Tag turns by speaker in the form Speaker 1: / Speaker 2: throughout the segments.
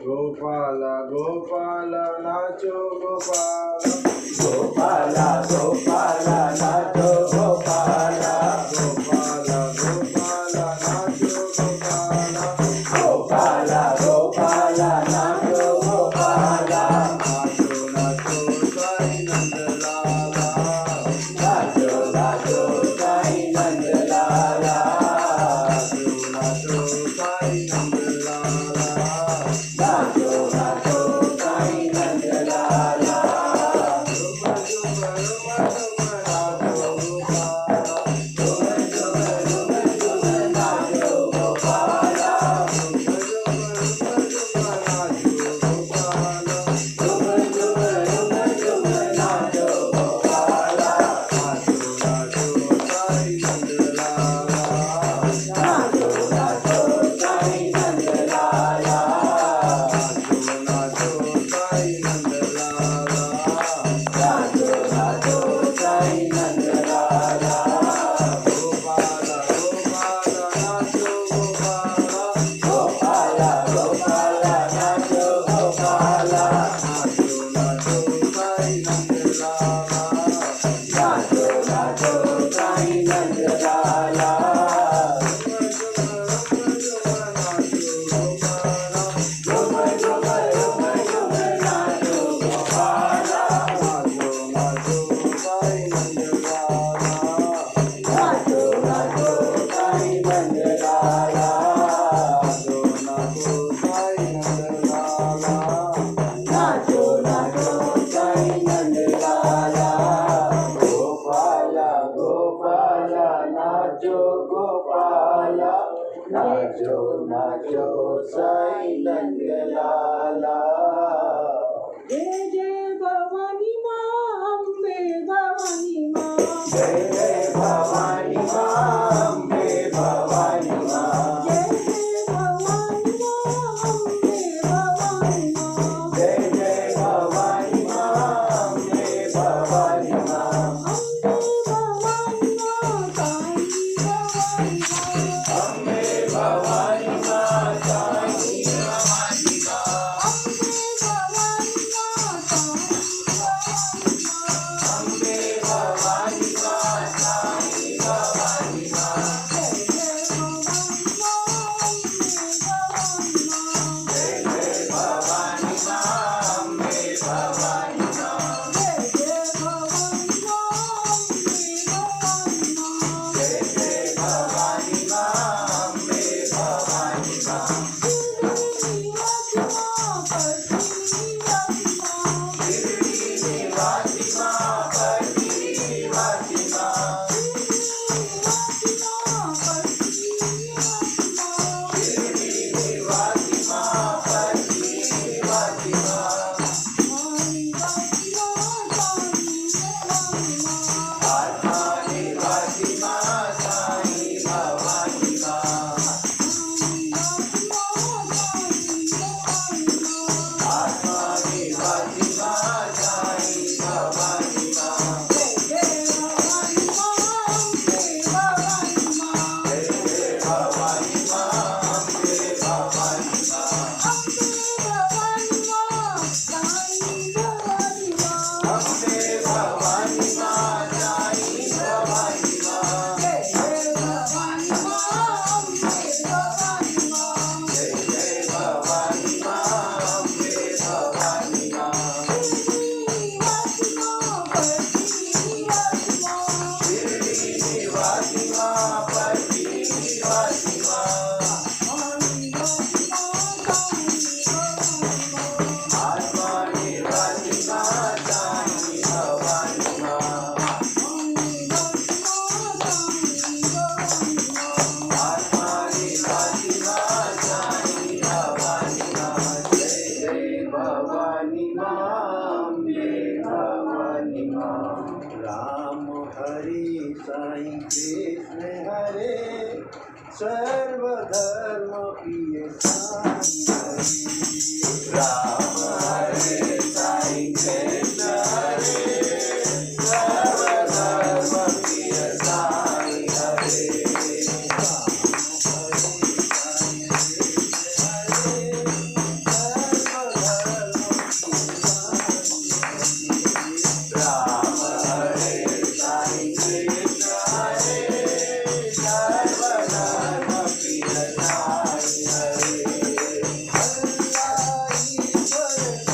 Speaker 1: गोपाला गोपाला नाचो गोपाला
Speaker 2: गोपाला गोपाला नाचो गोपाला
Speaker 1: गोपाला गोपाला नाचो गोपाला
Speaker 2: गोपाला गोपाला नाचो गोपाला
Speaker 1: नाचो नाचो साई नंदलाला
Speaker 2: नाचो नाचो साई नंदलाला
Speaker 1: नाचो नाचो साई नंदलाला
Speaker 2: नाचो नाचो साई नंदलाला
Speaker 1: झुम झुम झुम झुम नाचो गोपाला राम हरि साईं कृष्ण हरे सर्व धर्म प्रिय साईं हरि राम हरे साईं कृष्ण हरे सर्व धर्म प्रिय साईं हरे राम हरे साईं कृष्ण हरे सर्व धर्म प्रिय साईं हरे अल्लाह ईश्वर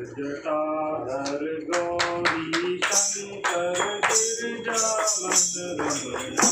Speaker 1: जटाधर गौरी शंकर गिरजानंद रमणा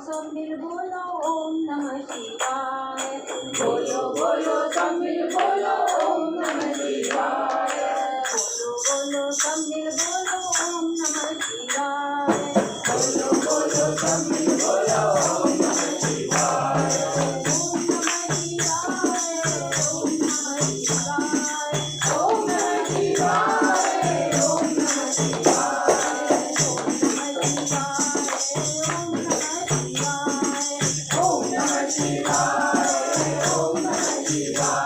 Speaker 3: सबमिल बोलो ओम नमः शिवाय। बोलो बोलो सबमिल बोलो ओम नमः शिवाय। बोलो बोलो सबमिल बोलो ओम नमः शिवाय। बोलो बोलो सबमिल बोलो ओम नमः शिवाय। ओम नमः शिवाय। ओम नमः शिवाय। ओम नमः शिवाय। ओम नमः शिवाय। ओम नमः शिवाय।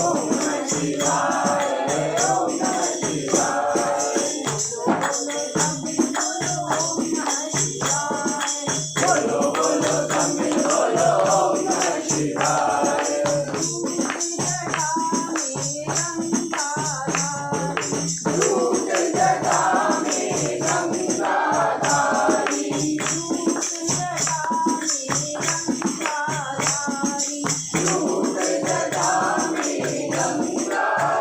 Speaker 3: ओम नमः शिवाय। ओम नमः शिवाय। बोलो बोलो सबमिल बोलो ओम नमः शिवाय। दूत जटा में गंगाधारी। दूत जटा में गंगाधारी।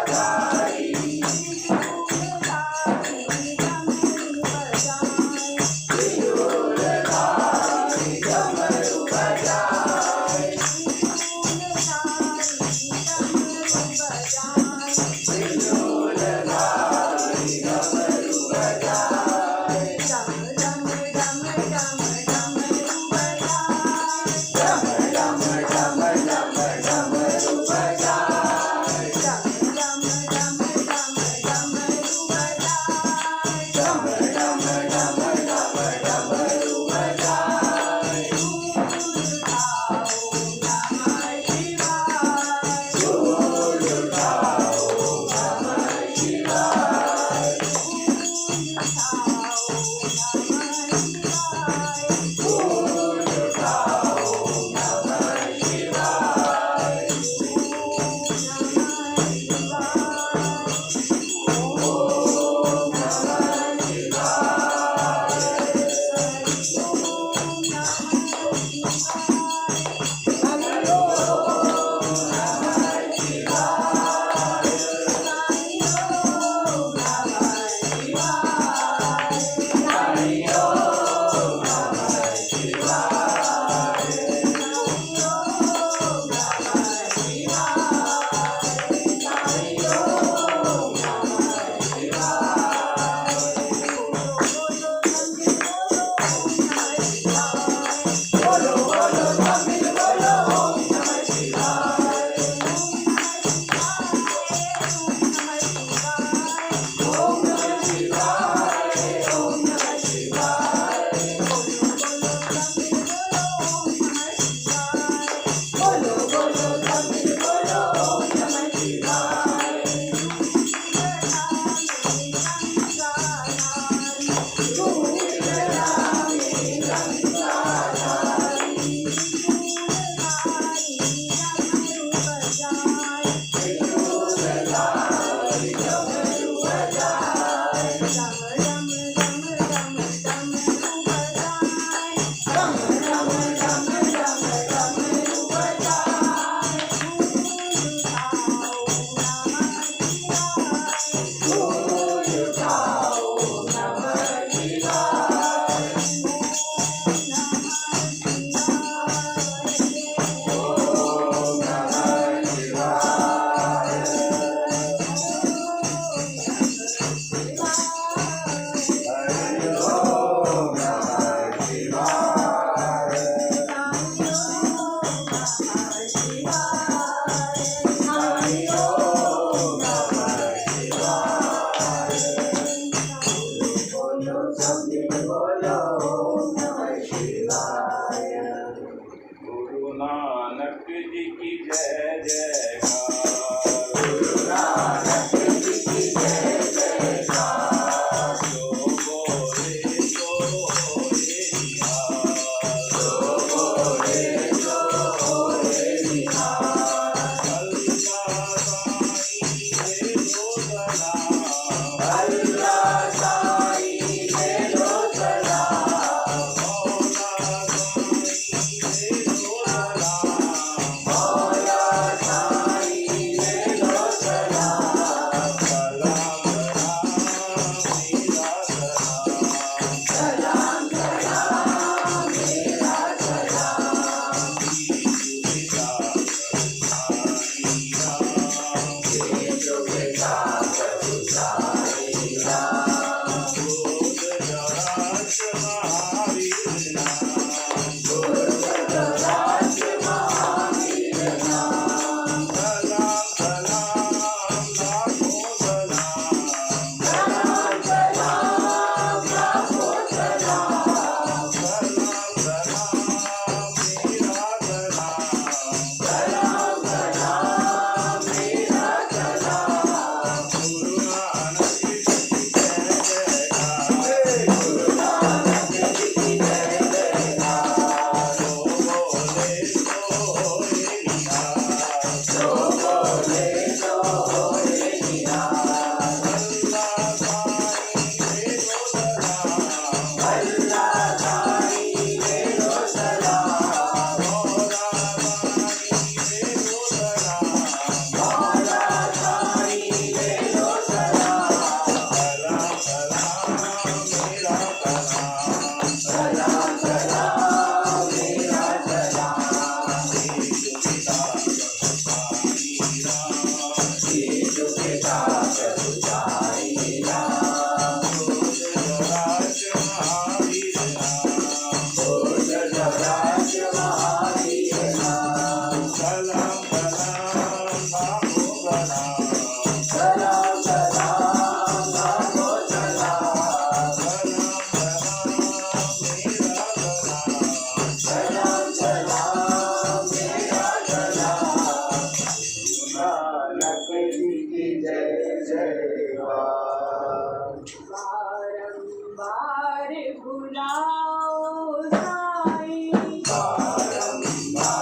Speaker 3: बुलाओ साईं
Speaker 2: बारंबार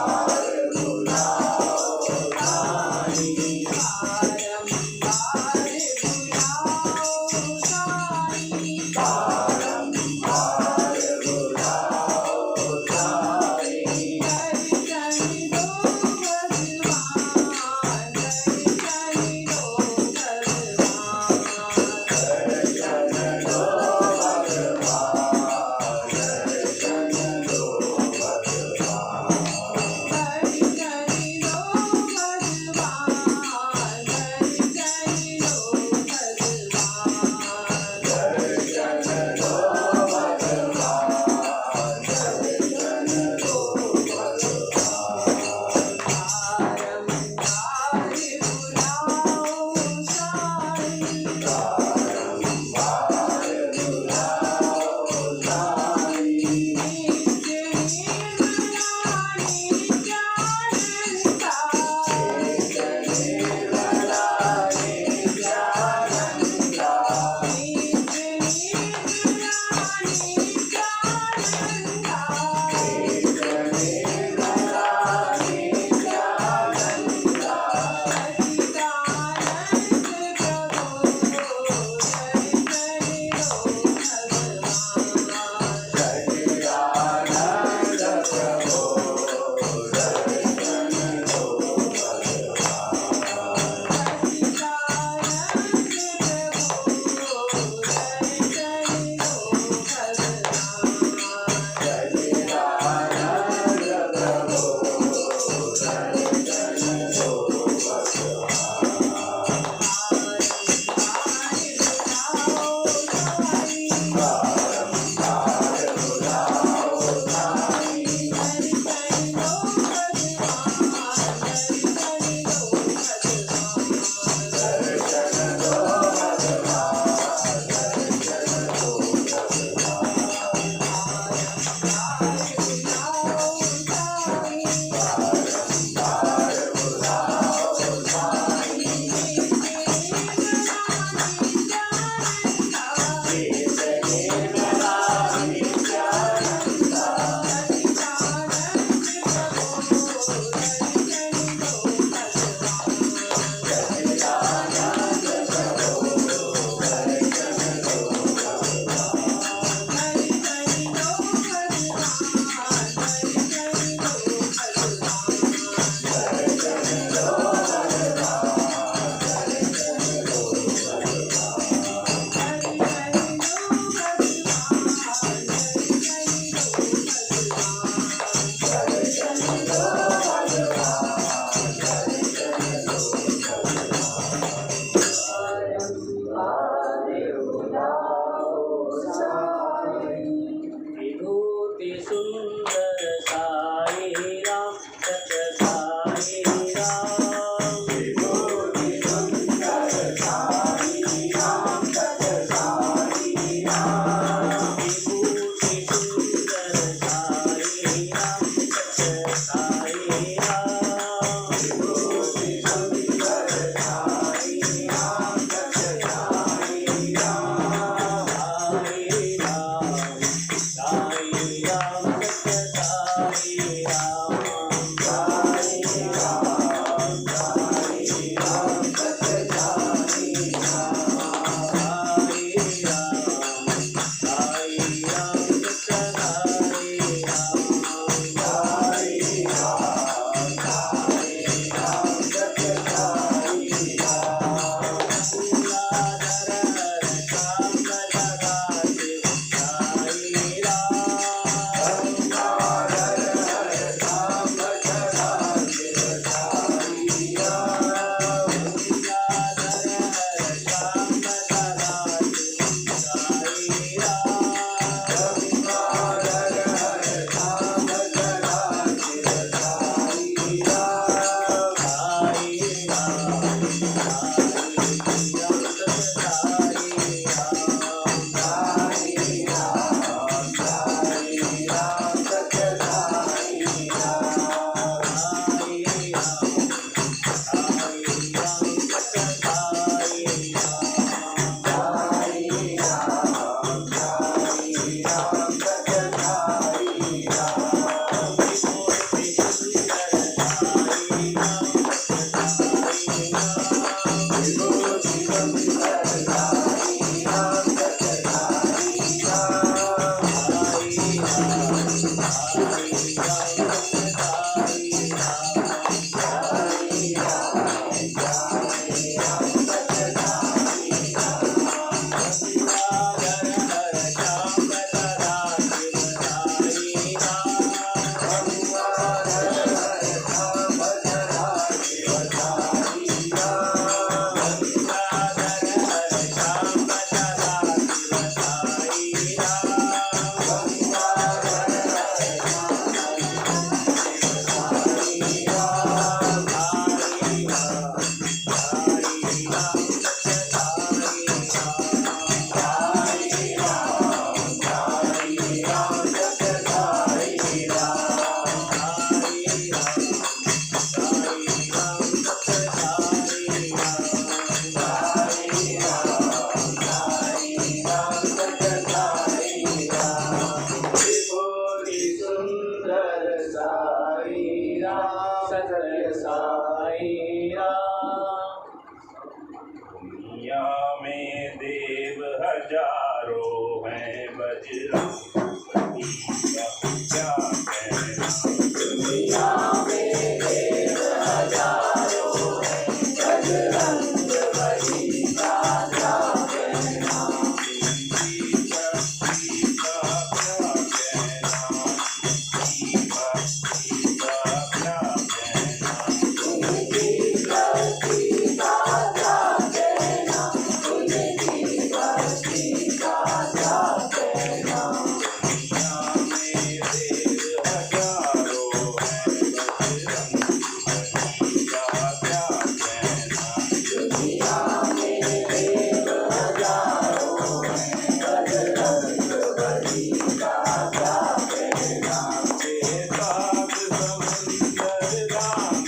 Speaker 2: बुलाओ साईं
Speaker 3: बारंबार बुलाओ साईं
Speaker 2: बारंबार बुलाओ साईं
Speaker 3: दर्शन दो भगवान दर्शन दो भगवान
Speaker 2: दर्शन दो भगवान दर्शन दो भगवान
Speaker 3: दर्शन दो भगवान दर्शन दो भगवान
Speaker 2: दर्शन
Speaker 1: है बजरंग का क्या कहना।
Speaker 2: दुनिया में देव हजारों हैं, बजरंग बली का क्या कहना।
Speaker 1: इनकी शक्ति का क्या कहना, इनकी भक्ति का क्या कहना।
Speaker 2: उनकी शक्ति का क्या कहना, उनकी भक्ति का क्या कहना।
Speaker 1: दुनिया में देव हजारों हैं, बजरंग बली का क्या कहना।
Speaker 2: दुनिया में देव हजारों हैं, बजरंग बली का क्या कहना।
Speaker 1: बेताब समंदर लांघ गए, सागर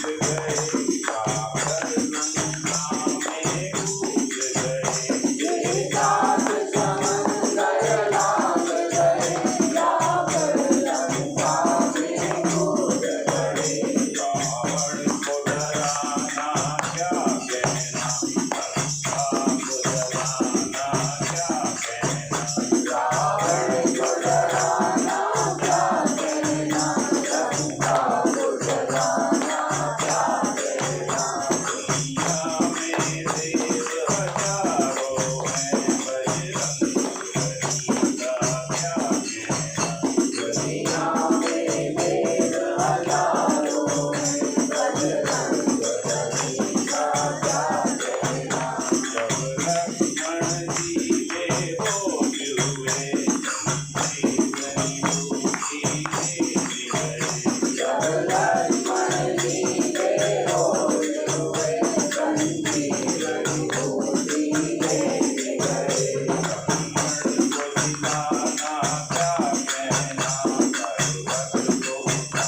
Speaker 1: गंगा में कूद गए।
Speaker 2: बेताब समंदर लांघ गए, जाकर लंका में कूद गए।
Speaker 1: रावण को डराना क्या कहना, लंका को जलाना क्या कहना।
Speaker 2: रावण को डराना क्या कहना, लंका को जलाना क्या कहना।
Speaker 1: दुनिया में देव हजारों हैं, बजरंग बली का क्या कहना।
Speaker 2: दुनिया में देव हजारों हैं, बजरंग बली का क्या कहना।
Speaker 1: जब लक्ष्मण जी बेहोश हुए, जीवनी बूटी ले गए।
Speaker 2: जब लक्ष्मण जी बेहोश हुए, संजीवनी बूटी लेके गए।
Speaker 1: लक्ष्मण को जिलाना क्या कहना, पर्वत को उठाना क्या कहना।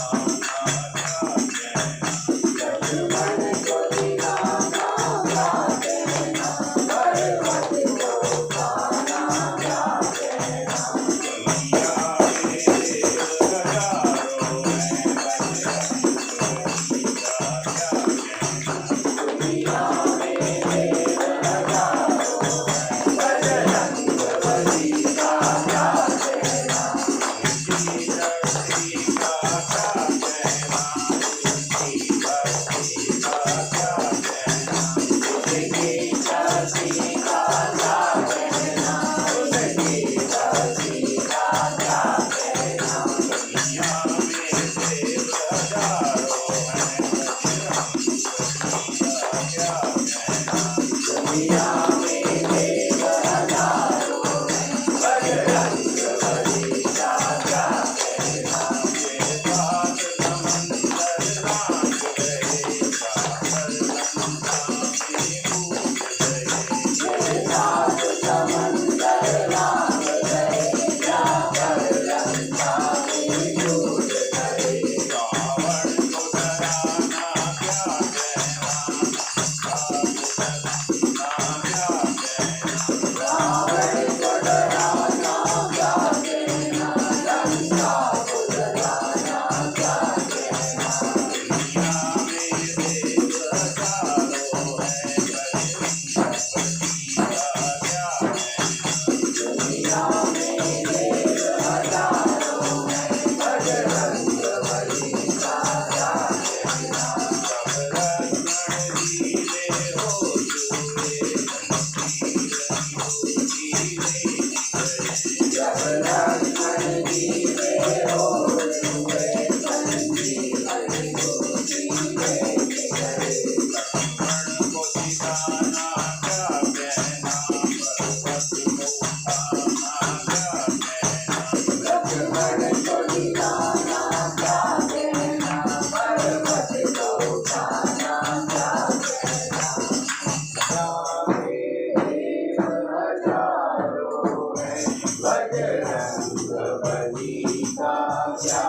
Speaker 2: लक्ष्मण को दिलाना क्या कहना, पर्वत को उठाना क्या कहना।
Speaker 1: दुनिया में देव हजारों हैं, बजरंग बली का क्या कहना।
Speaker 2: दुनिया में देव हजारों हैं, बजरंग बली का क्या कहना।
Speaker 1: इनकी शक्ति का क्या कहना, इनकी भक्ति का क्या कहना।
Speaker 2: उनकी शक्ति का क्या कहना, उनकी भक्ति का क्या कहना।
Speaker 1: दुनिया में देव हजारों हैं, बजरंग बली का क्या कहना।
Speaker 2: दुनिया में देव हजारों हैं, बजरंग बली का क्या कहना।
Speaker 1: बेताब समंदर लांघ गए, सागर गंगा में कूद गए।
Speaker 2: बेताब समंदर लांघ गए, जाकर लंका में कूद गए।
Speaker 1: रावण को डराना क्या कहना, लंका को जलाना क्या कहना।
Speaker 2: रावण को डराना क्या कहना, लंका को जलाना क्या कहना।
Speaker 1: दुनिया में देव हजारों हैं, बजरंग बली का क्या कहना।
Speaker 2: दुनिया में देव हजारों हैं, बजरंग बली का क्या कहना।
Speaker 1: जब लक्ष्मण जी बेहोश हुए, जीवनी बूटी ले गए।
Speaker 2: जब लक्ष्मण जी बेहोश हुए, संजीवनी बूटी लेके गए।
Speaker 1: लक्ष्मण को जिलाना क्या कहना, पर्वत को उठाना क्या कहना।
Speaker 2: लक्ष्मण को दिलाना क्या कहना, पर्वत को उठाना क्या कहना। देव हजारों हैं, बजरंग बली का क्या